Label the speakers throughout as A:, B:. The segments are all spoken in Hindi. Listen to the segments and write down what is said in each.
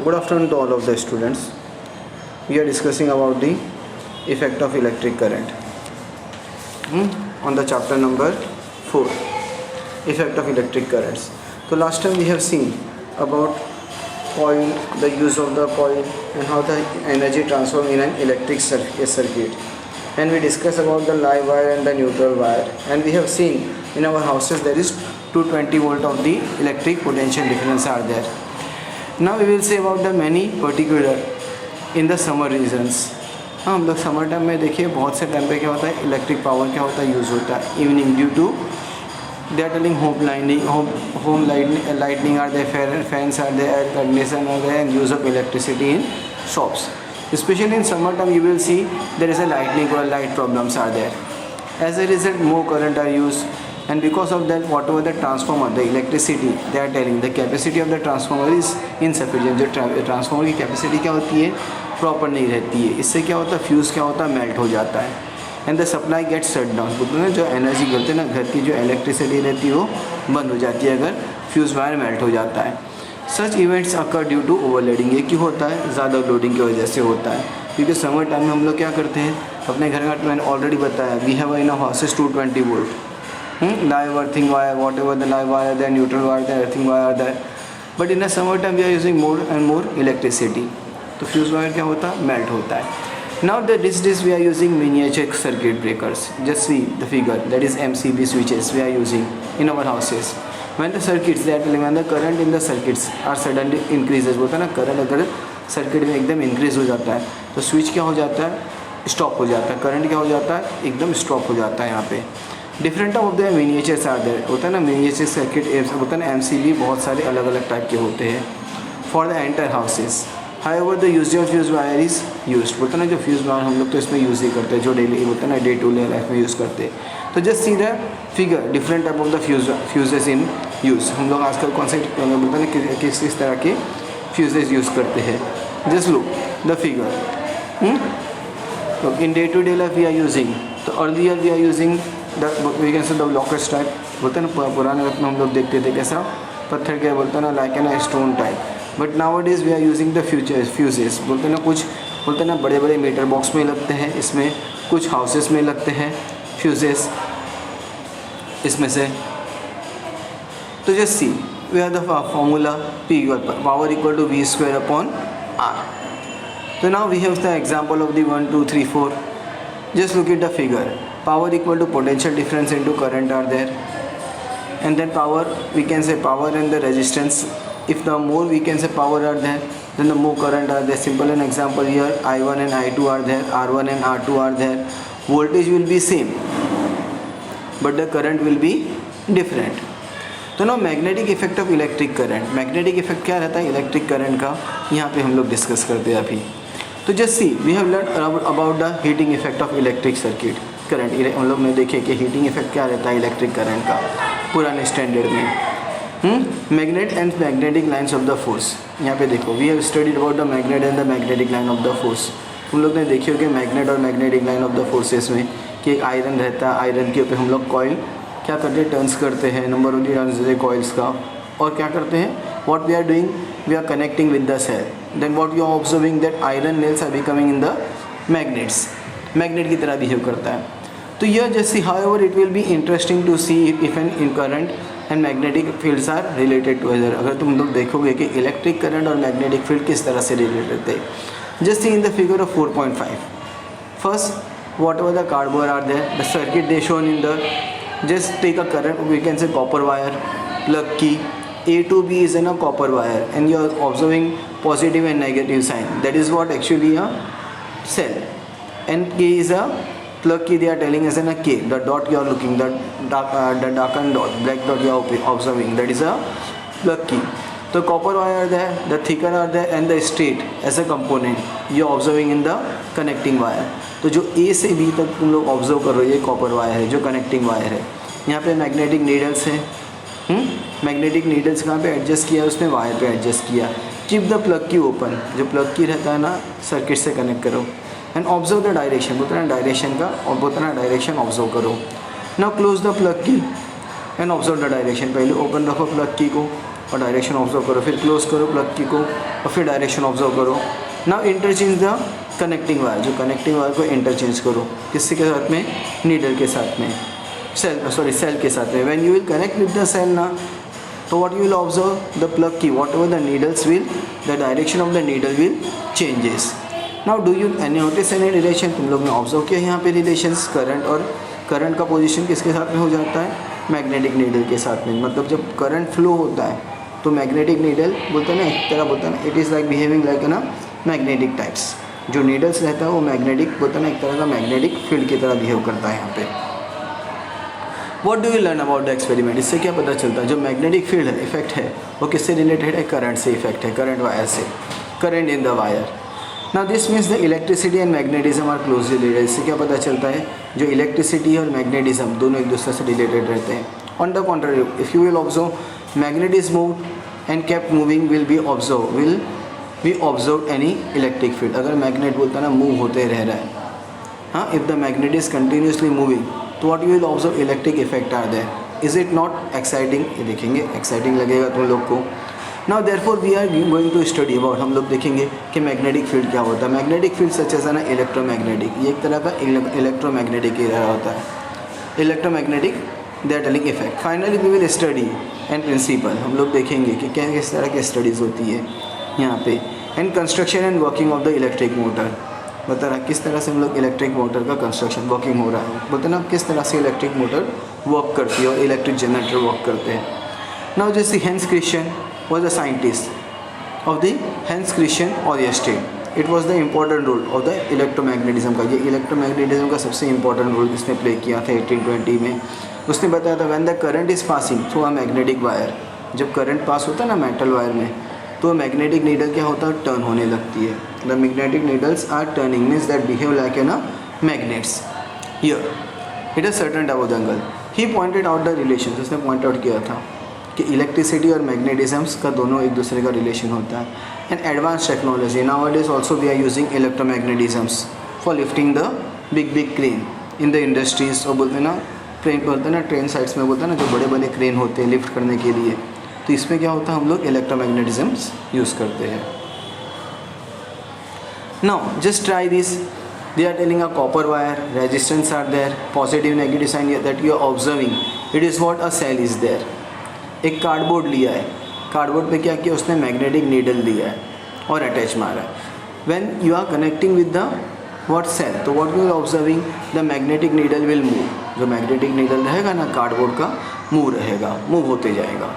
A: Good afternoon to all of the students. We are discussing about the effect of electric current on the chapter number 4, effect of electric currents. So last time we have seen about coil, the use of the coil and how the energy transformed in an electric circuit. And we discussed about the live wire and the neutral wire, and we have seen in our houses there is 220 volt of the electric potential difference are there. Now we will say about the many particular in the summer regions. हम लोग समर टाइम में देखिए बहुत से टाइम पे क्या होता है, इलेक्ट्रिक पावर क्या होता है यूज़ होता है evening due to they are telling home lightning are there, fans are there, air conditioner are there, and use of electricity in shops. Especially in summer time you will see there is a lightning or light problems are there. As a result more current are used, and because of that whatever the transformer, the electricity they are telling, the capacity of the transformer is insufficient. जो ट्रांसफार्मर की कैपेसिटी क्या होती है, प्रॉपर नहीं रहती है. इससे क्या होता है, फ्यूज़ क्या होता है, मेल्ट हो जाता है. And the supply get shut down. बोलते हैं जो एनर्जी करते हैं ना, घर की जो इलेक्ट्रिसिटी रहती है वो बंद हो जाती है अगर फ्यूज़ वायर मेल्ट हो जाता है. Such events occur due to overloading. ये क्यों होता है, ज़्यादा लोडिंग की वजह से होता है. क्योंकि समर टाइम में हम लोग क्या करते हैं अपने घर का, मैंने ऑलरेडी बताया, we have in houses 220 volt live earthing wire, whatever the live wire there, neutral wire there, earthing wire there. But in the summer time we are using more and more electricity. तो फ्यूज़ वायर क्या होता है, मेल्ट होता है. Now this we are using miniature circuit breakers. Just see the figure, that is MCB switches we are using in our houses. When the circuits they are telling, when the current in the circuits are suddenly increases, बोलता है ना, करंट अगर सर्किट में एकदम इंक्रीज हो जाता है तो स्विच क्या हो जाता है, स्टॉप हो जाता है. करंट क्या हो जाता है, एकदम स्टॉप हो जाता है. यहाँ पे different type of the miniatures are there. होता है ना मिनिएचर सर्किट होता है ना, MCB बहुत सारे अलग अलग टाइप के होते हैं for the entire houses. However the use of fuse wire is used. बोलते हैं ना जो फ्यूज़ वायर हम लोग तो इसमें यूज़ ही करते हैं, जो डेली होता है ना डे टू डे लाइफ में यूज़ करते हैं. तो just see the figure, different type of the fuses in use. हम लोग आजकल कौन से बोलते हैं ना किस तरह के फ्यूजेस यूज़ करते हैं. Just look the figure. तो in day to day life we are using, तो earlier we are using we can say the blockage type. बोलते हैं ना पुराने वक्त में हम लोग देखते थे कैसा, पत्थर के बोलते हैं ना, like an stone type. But now it is we are using the fuses. बोलते हैं ना कुछ बोलते हैं ना बड़े बड़े मीटर बॉक्स में लगते हैं, इसमें कुछ हाउसेस में लगते हैं फ्यूजेस इसमें से. तो just see we are the formula P power equal to V square upon R. So now we have the example of the 1, 2, 3, 4. Just look at the figure. Power equal to potential difference into current are there, and then power, we can say power and the resistance. If the more we can say power are there, then the more current are there. Simple an example here, I1 and I2 are there, R1 and R2 are there. Voltage will be same, but the current will be different. तो ना magnetic effect of electric current. Magnetic effect क्या रहता है इलेक्ट्रिक करंट का, यहाँ पे हम लोग डिस्कस करते हैं अभी. तो just see we have learn about the heating effect of electric circuit current. हम लोग ने देखे कि हीटिंग इफेक्ट क्या रहता है इलेक्ट्रिक करंट का पुराने स्टैंडर्ड में. Magnet and magnetic lines of the force. यहाँ पे देखो we have studied about the magnet and the magnetic line of the force. हम लोग ने देखी होगी मैग्नेट और magnetic line of the forces में कि एक आयरन रहता है, आयरन के ऊपर हम लोग कॉइल क्या करते हैं, टर्न्स करते हैं, नंबर ऑफ टर्न्स है कॉइल्स का. और क्या करते हैं, what we are doing, we are connecting with the cell. Then what you are observing that iron nails are becoming in the magnets. Magnet की तरह बिहेव करता है. तो यह जैसे however it will be interesting to see if an in current and magnetic fields are related to other. अगर तुम लोग देखोगे कि इलेक्ट्रिक करंट और मैग्नेटिक फील्ड किस तरह से रिलेटेड थे. Just see in the figure of 4.5. First whatever the cardboard are there, the circuit they shown in the, just take a current, we can say copper wire, plug key, A to B is in a copper wire, and you are observing positive and negative sign. That is what actually a cell. And K is a plug key, they are telling us in a K. The dot you are looking, the darkened dot, black dot you are observing, that is a plug key. So copper wire are there, the thicker are there, and the straight as a component you are observing in the connecting wire. तो जो A से B तक तुम लोग ऑब्जर्व कर रहे हो ये कॉपर वायर है जो कनेक्टिंग वायर है. यहाँ पे मैग्नेटिक नीडल्स है. मैग्नेटिक नीडल्स कहाँ पे एडजस्ट किया, उसने वायर पे एडजस्ट किया. कीप द प्लग की ओपन, जो प्लग की रहता है ना सर्किट से कनेक्ट करो. एंड ऑब्जर्व द डायरेक्शन, बोलते ना डायरेक्शन का, और बोलते ना डायरेक्शन ऑब्जर्व करो. नाउ क्लोज द प्लग की एंड ऑब्जर्व द डायरेक्शन. पहले ओपन रखो प्लग की को, और डायरेक्शन ऑब्जर्व करो, फिर क्लोज करो प्लग की को और फिर डायरेक्शन ऑब्जर्व करो। Now interchange the connecting wire, जो कनेक्टिंग वायर को इंटरचेंज करो, किससे के साथ में, नीडल के साथ में, सेल के साथ में। When you will connect with the cell ना, तो what you will observe, the plug की whatever the needles will, the direction of the needle will changes. Now do you notice any relation, तुम लोग ने ऑब्जर्व किया यहाँ पे रिलेशंस, करंट और करंट का पोजीशन किसके साथ में हो जाता है, मैग्नेटिक नीडल के साथ में। मतलब जब करंट फ्लो होता है तो मैग्नेटिक नीडल बोलते हैं ना, एक तरह बोलते हैं ना, it is like behaving like ना मैग्नेटिक टाइप्स। जो नीडल्स रहता है वो मैग्नेटिक बोलते हैं ना, एक तरह का मैग्नेटिक फील्ड की तरह बिहेव करता है यहाँ पे। What do you learn about the experiment, इससे क्या पता चलता है, जो मैग्नेटिक फील्ड है इफेक्ट है वो किससे रिलेटेड है, करंट से इफेक्ट है, करंट वायर से, current in the wire. Now this means the electricity and magnetism are closely related. इससे क्या पता चलता है, जो इलेक्ट्रिसिटी और मैग्नेटिज्म दोनों एक दूसरे से रिलेटेड रहते हैं। On the contrary, if you will observe magnetism move and kept moving will be observe any electric field. अगर मैग्नेट बोलता है ना मूव होते रह रहा है, हाँ, if the magnet is continuously moving तो what you will observe, electric effect are there. Is it not exciting, ये देखेंगे एक्साइटिंग लगेगा तुम लोग को। Now therefore we are going to study about, हम लोग देखेंगे कि मैग्नेटिक फील्ड क्या होता है। मैग्नेटिक फील्ड सच एज ना इलेक्ट्रोमैग्नेटिक, ये एक तरह का इलेक्ट्रोमैग्नेटिक ही रहा होता है, electromagnetic they are telling effect. Finally we will study and principle, हम लोग देखेंगे कि क्या किस तरह की स्टडीज़ होती है यहाँ पे। And construction and working of the electric motor, बता रहा किस तरह से हम लोग इलेक्ट्रिक मोटर का कंस्ट्रक्शन वर्किंग हो रहा है, बोलते ना किस तरह से इलेक्ट्रिक मोटर वर्क करती है और इलेक्ट्रिक जनरेटर वर्क करते हैं। नाउ जैसे hence Christian was a scientist of the Hans Christian Ørsted. It was the important role of the electromagnetism का, ये इलेक्ट्रोमैग्नेटिज्म का सबसे इंपॉर्टेंट रोल इसने प्ले किया था 1820 में। उसने बताया था when the current is passing through a magnetic wire, जब करंट पास होता है ना मेटल वायर में, तो मैग्नेटिक नीडल क्या होता है, टर्न होने लगती है। The magnetic needles are turning means that behave like a ना magnets. Here it is certain type of angle. He pointed out the relation, उसने पॉइंट आउट किया था कि इलेक्ट्रिसिटी और मैग्नेटिज्म्स का दोनों एक दूसरे का रिलेशन होता है। And advance technology nowadays also we are using electromagnetisms for lifting the big crane in the industries. और बोलते हैं ना ट्रेन, बोलते हैं ना ट्रेन साइड्स में बोलते हैं ना जो बड़े बड़े क्रेन होते हैं लिफ्ट करने के लिए, तो इसमें क्या होता है, हम लोग इलेक्ट्रोमैग्नेटिज्म्स यूज़ करते हैं। Now just try this, they are telling a copper wire, resistance are there, positive negative sign that you are observing, it is what a cell is there। एक कार्डबोर्ड लिया है, कार्डबोर्ड पे क्या किया उसने, मैग्नेटिक नीडल लिया है और अटैच मारा है। When you are connecting with the what cell, तो what you are observing, the magnetic needle will move. जो मैग्नेटिक नीडल रहेगा ना कार्डबोर्ड का, मूव रहेगा, मूव होते जाएगा।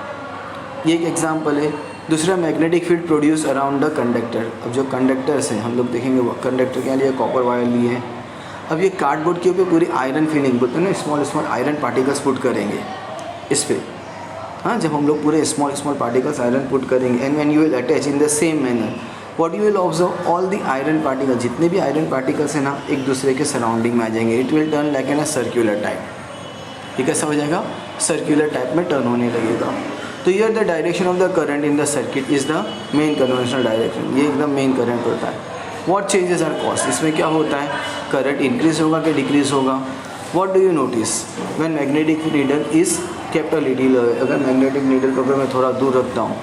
A: ये एक एग्जाम्पल है। दूसरा, magnetic field produce around the conductor. अब जो कंडक्टर्स हैं हम लोग देखेंगे, कंडक्टर के लिए कॉपर वायर लिए हैं। अब ये कार्डबोर्ड के ऊपर पूरी आयरन फिलिंग बोलते हैं ना, स्मॉल आयरन पार्टिकल्स पुट करेंगे इस पर। हाँ, जब हम लोग पूरे स्मॉल पार्टिकल्स आयरन पुट करेंगे and when you will attach in the same manner, what you will observe, all the iron particle, जितने भी आयरन पार्टिकल्स हैं ना एक दूसरे के सराउंडिंग में आ जाएंगे। It will turn like an a circular type. ये कैसा हो जाएगा, सर्कुलर टाइप में टर्न होने लगेगा। तो yeah the direction of the current in the circuit is the main conventional direction, ये एकदम मेन करंट होता है। व्हाट चेंजेस आर कॉस्ट, इसमें क्या होता है, करंट इंक्रीज होगा कि डिक्रीज होगा। What do you notice, when magnetic needle is kept a little away, अगर मैग्नेटिक नीडल को अगर मैं थोड़ा दूर रखता हूँ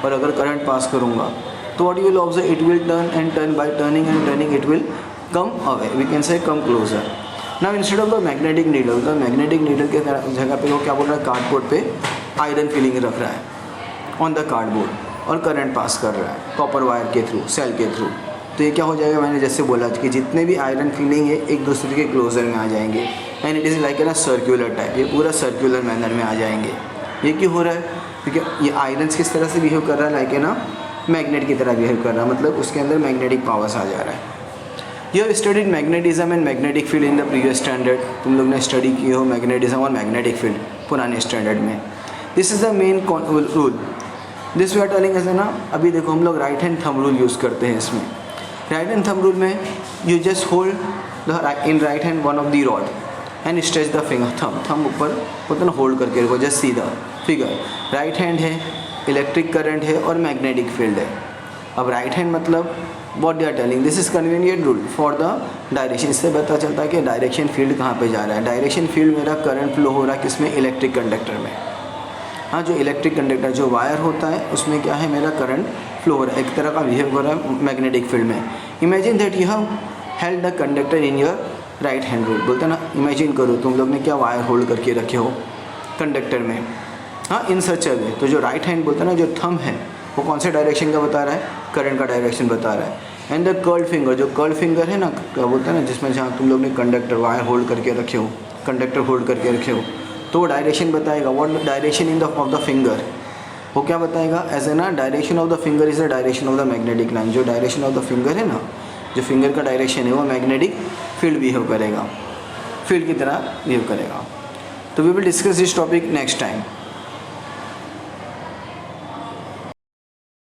A: और अगर करंट पास करूँगा तो what you will observe, it will turn and turn, by turning and turning it will come away, we can say come closer. Now instead of the magnetic needle, the magnetic needle के जगह पे वो क्या बोल रहा है, कार्डबोर्ड पे आयरन फिलिंग रख रहा है ऑन द कार्डबोर्ड और करंट पास कर रहा है कॉपर वायर के थ्रू, सेल के थ्रू। तो ये क्या हो जाएगा, मैंने जैसे बोला कि जितने भी आयरन फिलिंग है एक दूसरे के क्लोजर में आ जाएंगे and it is like an circular type, ये पूरा सर्कुलर मैनर में आ जाएंगे। ये क्यों हो रहा है, क्योंकि ये आयरन्स किस तरह से बिहेव कर रहा है, लाइक एन मैग्नेट की तरह बिहेव कर रहा है, मतलब उसके अंदर मैग्नेटिक पावर्स आ जा रहा है। You have studied magnetism and magnetic field in the previous standard, तुम लोग ने स्टडी की हो मैग्नेटिज्म और मैग्नेटिक फील्ड पुराने स्टैंडर्ड में। This is the main rule, this we are telling as ना। अभी देखो हम लोग right hand thumb rule use करते हैं इसमें। राइट हैंड थंब रूल में you just hold the in right hand one of the rod and stretch the finger, thumb ऊपर होता ना, होल्ड करके रखो जस्ट सीधा फिगर। राइट हैंड है, इलेक्ट्रिक करंट है और मैग्नेटिक फील्ड है। अब राइट हैंड मतलब what they are telling, this is convenient rule for the direction. इससे पता चलता है कि डायरेक्शन फील्ड कहाँ पे जा रहा है। डायरेक्शन फील्ड मेरा करंट फ्लो हो रहा है किसमें, इलेक्ट्रिक कंडक्टर में। हाँ, जो इलेक्ट्रिक कंडक्टर जो वायर होता है उसमें क्या है, मेरा करंट फ्लो हो रहा है, एक तरह का बिहेव हो रहा है मैग्नेटिक फील्ड में। Imagine that you have held the conductor in your right hand rule, बोलते हैं ना, इमेजिन करो तुम लोग ने क्या वायर होल्ड करके रखे हो कंडक्टर में, हाँ, इन सच अ वे। तो जो राइट हैंड बोलते हैं ना, जो थंब है वो कौन से डायरेक्शन का बता रहा है, करंट का डायरेक्शन बता रहा है। एंड द कर्ल्ड फिंगर, जो कर्ल्ड फिंगर है ना, क्या बोलते हैं ना, जिसमें जहाँ तुम लोग ने कंडक्टर वायर होल्ड करके रखे हो, कंडक्टर होल्ड करके रखे हो, तो वो डायरेक्शन बताएगा। What direction in the of the finger, वो क्या बताएगा, एज ए ना direction of the finger is the direction of the magnetic line. जो डायरेक्शन ऑफ द फिंगर है ना, जो फिंगर का डायरेक्शन है वो मैग्नेटिक फील्ड बिहेव करेगा, फील्ड की तरह बिहेव करेगा। तो we will discuss this topic next time.